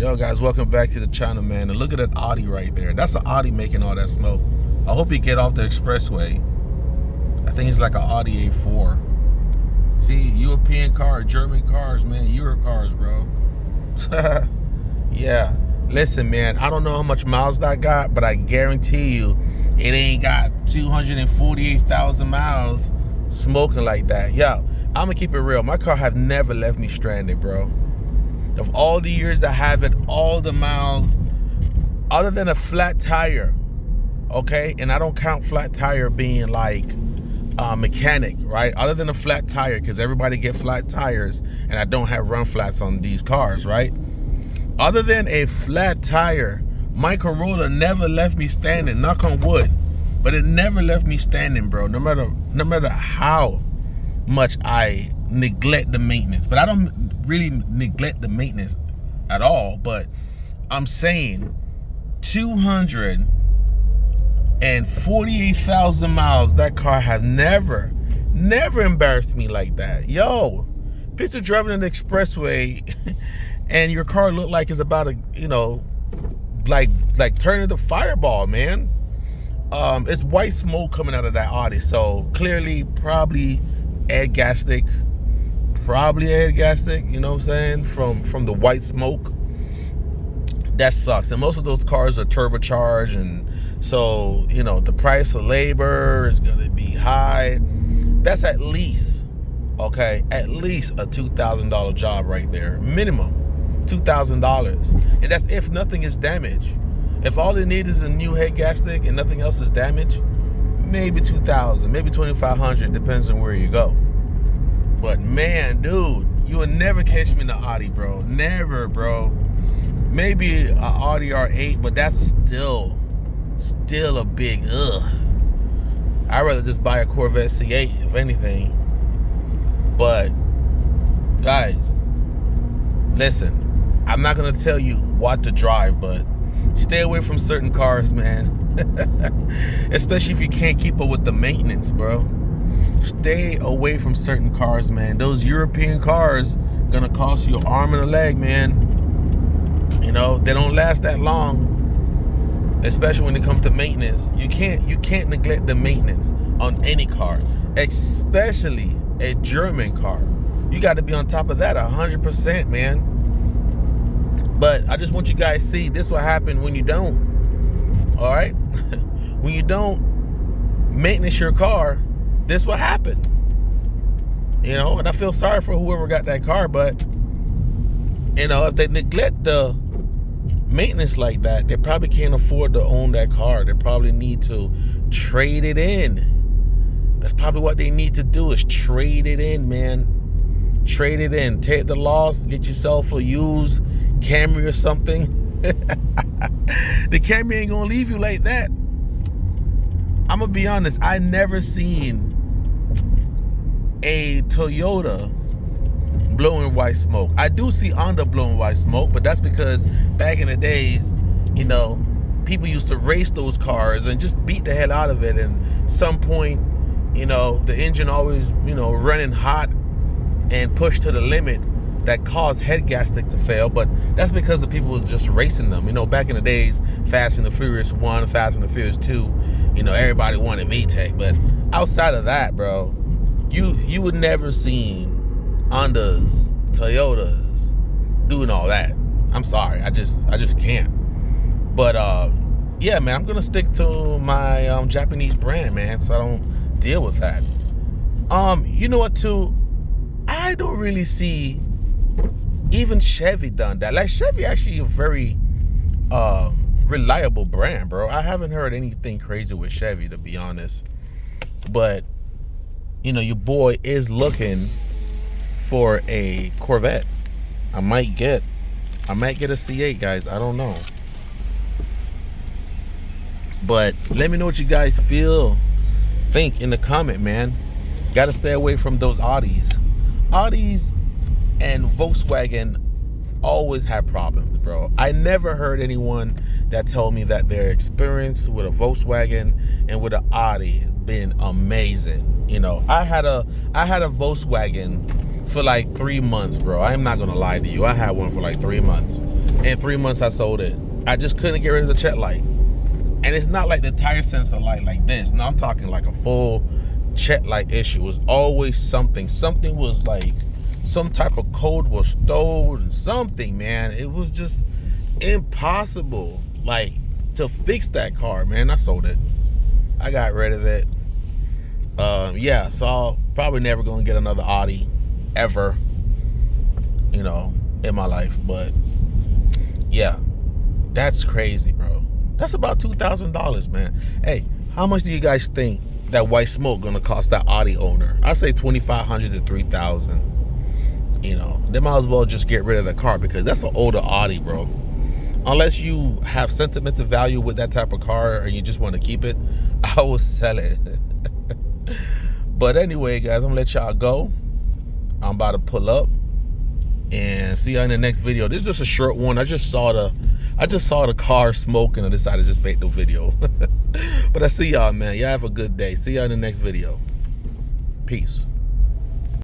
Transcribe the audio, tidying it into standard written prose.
Yo guys, welcome back to the channel, man. And look at that Audi right there. That's an Audi making all that smoke. I hope you get off the expressway. I think it's like an Audi A4. See, European car, German cars, man, Euro cars, bro. Yeah, listen, man, I don't know how much miles that got, but I guarantee you it ain't got 248,000 miles smoking like that. Yo, I'm gonna keep it real. My car have never left me stranded, bro. Of all the years that I have it, all the miles, other than a flat tire, okay? And I don't count flat tire being like mechanic, right? Other than a flat tire, because everybody get flat tires, and I don't have run flats on these cars, right? Other than a flat tire, my Corolla never left me standing, knock on wood. But it never left me standing, bro, no matter how much I neglect the maintenance. But I don't really neglect the maintenance at all, but I'm saying 248,000 miles, that car has never embarrassed me like that. Yo, picture driving on the expressway and your car look like it's about to, you know, like turning the fireball, man. It's white smoke coming out of that Audi, so clearly probably air gas stick, you know what I'm saying, from the white smoke. That sucks. And most of those cars are turbocharged, and so, you know, the price of labor is gonna be high. That's at least, okay, at least a $2,000 job right there, minimum $2,000. And that's if nothing is damaged. If all they need is a new head gas stick and nothing else is damaged, maybe 2,000, maybe 2,500, depends on where you go. But man, dude, you would never catch me in the Audi, bro. Never, bro. Maybe an Audi R8, but that's still a big ugh. I'd rather just buy a Corvette C8, if anything. But guys, listen, I'm not gonna tell you what to drive, but stay away from certain cars, man. Especially if you can't keep up with the maintenance, bro. Stay away from certain cars, man. Those European cars gonna cost you an arm and a leg, man. You know, they don't last that long, especially when it comes to maintenance. You can't neglect the maintenance on any car, especially a German car. You got to be on top of that 100%, man. But I just want you guys to see this what happened when you don't. All right, when you don't maintenance your car, this what happened. You know, and I feel sorry for whoever got that car, but you know, if they neglect the maintenance like that, they probably can't afford to own that car. They probably need to trade it in. That's probably what they need to do, is trade it in, man. Trade it in. Take the loss, get yourself a used Camry or something. The Camry ain't gonna leave you like that. I'm gonna be honest, I never seen a Toyota blowing white smoke. I do see Honda blowing white smoke, but that's because back in the days, you know, people used to race those cars and just beat the hell out of it, and some point, you know, the engine always, you know, running hot and pushed to the limit that caused head gas stick to fail. But that's because the people were just racing them. You know, back in the days, Fast and the Furious 1, Fast and the Furious 2, you know, everybody wanted VTEC. But outside of that, bro, you would never seen Hondas, Toyotas doing all that. I'm sorry, I just can't. But yeah, man, I'm gonna stick to my Japanese brand, man, so I don't deal with that. You know what, too? I don't really see even Chevy done that. Like, Chevy actually a very reliable brand, bro. I haven't heard anything crazy with Chevy, to be honest. But you know, your boy is looking for a Corvette. I might get a C8, guys. I don't know. But let me know what you guys think in the comment, man. Gotta stay away from those Audis. Audis and Volkswagen always have problems, bro. I never heard anyone that told me that their experience with a Volkswagen and with an Audi been amazing. You know, I had a Volkswagen for like 3 months, bro. I'm not gonna lie to you. I had one for like 3 months. In 3 months, I sold it. I just couldn't get rid of the check light. And it's not like the tire sensor light like this. No, I'm talking like a full check light issue. It was always something. Something was like, some type of code was stolen. Something, man. It was just impossible, like, to fix that car, man. I sold it. I got rid of it. Yeah, so I'll probably never gonna get another Audi ever, you know, in my life. But yeah, that's crazy, bro. That's about $2,000, man. Hey, how much do you guys think that white smoke gonna cost that Audi owner? I say $2,500 to $3,000. You know, they might as well just get rid of the car, because that's an older Audi, bro. Unless you have sentimental value with that type of car, or you just want to keep it, I will sell it. But anyway, guys, I'm gonna let y'all go. I'm about to pull up and see y'all in the next video. This is just a short one. I just saw the car smoking and decided to just make the video. But I see y'all, man. Y'all have a good day. See y'all in the next video. Peace.